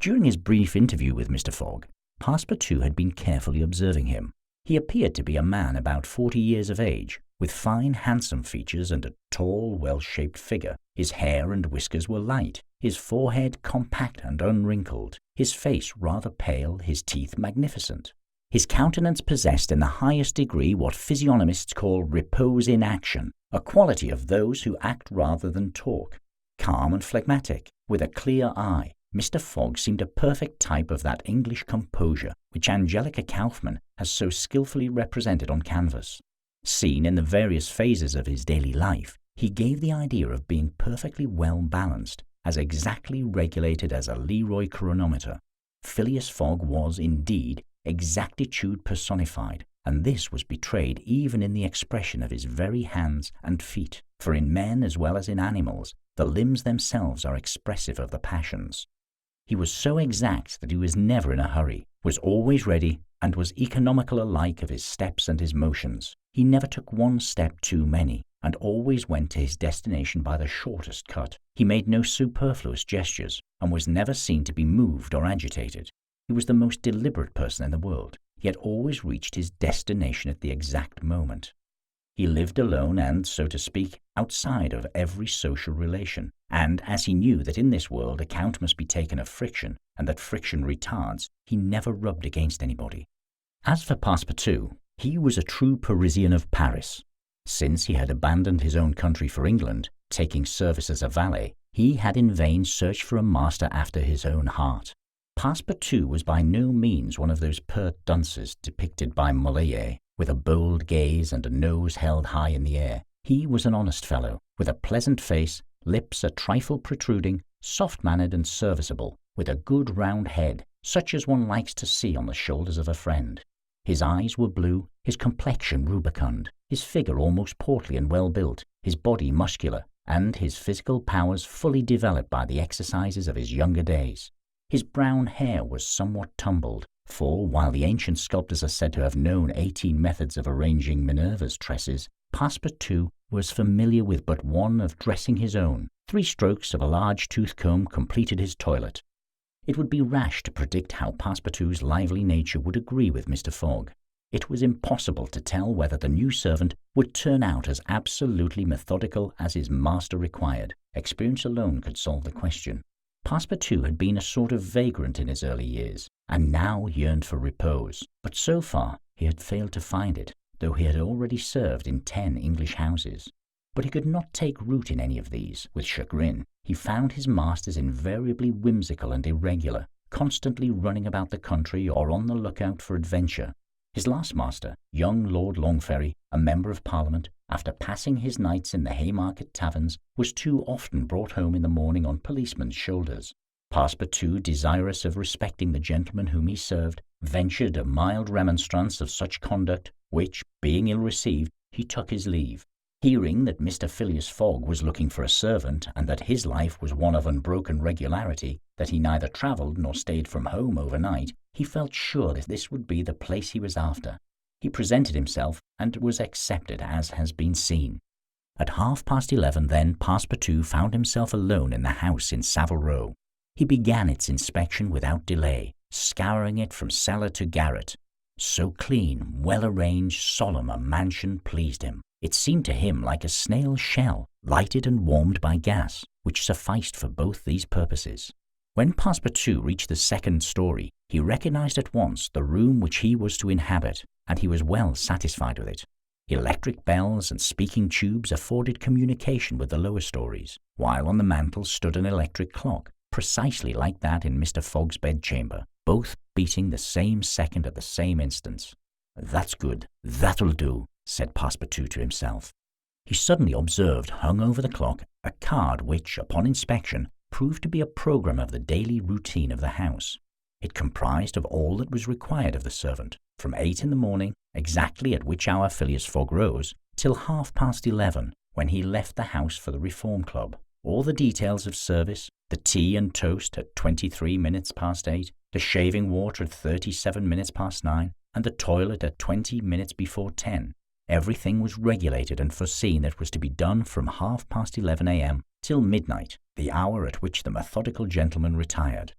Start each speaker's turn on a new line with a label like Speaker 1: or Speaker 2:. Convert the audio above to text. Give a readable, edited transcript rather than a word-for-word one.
Speaker 1: During his brief interview with Mr. Fogg, Passepartout had been carefully observing him. He appeared to be a man about 40 years of age, with fine, handsome features and a tall, well-shaped figure. His hair and whiskers were light, his forehead compact and unwrinkled, his face rather pale, his teeth magnificent. His countenance possessed in the highest degree what physiognomists call repose in action, a quality of those who act rather than talk. Calm and phlegmatic, with a clear eye, Mr. Fogg seemed a perfect type of that English composure which Angelica Kauffmann has so skilfully represented on canvas. Seen in the various phases of his daily life, he gave the idea of being perfectly well balanced, as exactly regulated as a Leroy chronometer. Phileas Fogg was, indeed, exactitude personified, and this was betrayed even in the expression of his very hands and feet, for in men as well as in animals, the limbs themselves are expressive of the passions. He was so exact that he was never in a hurry, was always ready, and was economical alike of his steps and his motions. He never took one step too many, and always went to his destination by the shortest cut. He made no superfluous gestures, and was never seen to be moved or agitated. He was the most deliberate person in the world, yet always reached his destination at the exact moment. He lived alone and, so to speak, outside of every social relation, and as he knew that in this world account must be taken of friction, and that friction retards, he never rubbed against anybody. As for Passepartout, he was a true Parisian of Paris. Since he had abandoned his own country for England, taking service as a valet, he had in vain searched for a master after his own heart. Passepartout was by no means one of those pert dunces depicted by Molière, with a bold gaze and a nose held high in the air. He was an honest fellow, with a pleasant face, lips a trifle protruding, soft-mannered and serviceable, with a good round head, such as one likes to see on the shoulders of a friend. His eyes were blue, his complexion rubicund, his figure almost portly and well-built, his body muscular, and his physical powers fully developed by the exercises of his younger days. His brown hair was somewhat tumbled, for while the ancient sculptors are said to have known 18 methods of arranging Minerva's tresses, Passepartout was familiar with but one of dressing his own. 3 strokes of a large tooth comb completed his toilet. It would be rash to predict how Passepartout's lively nature would agree with Mr. Fogg. It was impossible to tell whether the new servant would turn out as absolutely methodical as his master required. Experience alone could solve the question. Passepartout had been a sort of vagrant in his early years, and now yearned for repose, but so far he had failed to find it, though he had already served in 10 English houses. But he could not take root in any of these. With chagrin, he found his masters invariably whimsical and irregular, constantly running about the country or on the lookout for adventure. His last master, young Lord Longferry, a member of Parliament, after passing his nights in the Haymarket taverns, was too often brought home in the morning on policemen's shoulders. Passepartout, desirous of respecting the gentleman whom he served, ventured a mild remonstrance of such conduct, which, being ill received, he took his leave. Hearing that Mr. Phileas Fogg was looking for a servant, and that his life was one of unbroken regularity, that he neither travelled nor stayed from home overnight, he felt sure that this would be the place he was after. He presented himself, and was accepted, as has been seen. At 11:30 then, Passepartout found himself alone in the house in Savile Row. He began its inspection without delay, scouring it from cellar to garret. So clean, well-arranged, solemn a mansion pleased him. It seemed to him like a snail's shell, lighted and warmed by gas, which sufficed for both these purposes. When Passepartout reached the 2nd story, he recognized at once the room which he was to inhabit, and he was well satisfied with it. Electric bells and speaking tubes afforded communication with the lower stories, while on the mantel stood an electric clock, precisely like that in Mr. Fogg's bedchamber, both beating the same second at the same instant. "That's good, that'll do," said Passepartout to himself. He suddenly observed, hung over the clock, a card which, upon inspection, proved to be a programme of the daily routine of the house. It comprised of all that was required of the servant, from 8 in the morning, exactly at which hour Phileas Fogg rose, till 11:30, when he left the house for the Reform Club. All the details of service, the tea and toast at 23 minutes past 8, the shaving water at 37 minutes past 9, and the toilet at 20 minutes before 10. Everything was regulated and foreseen that was to be done from 11:30 a.m. till midnight, the hour at which the methodical gentleman retired.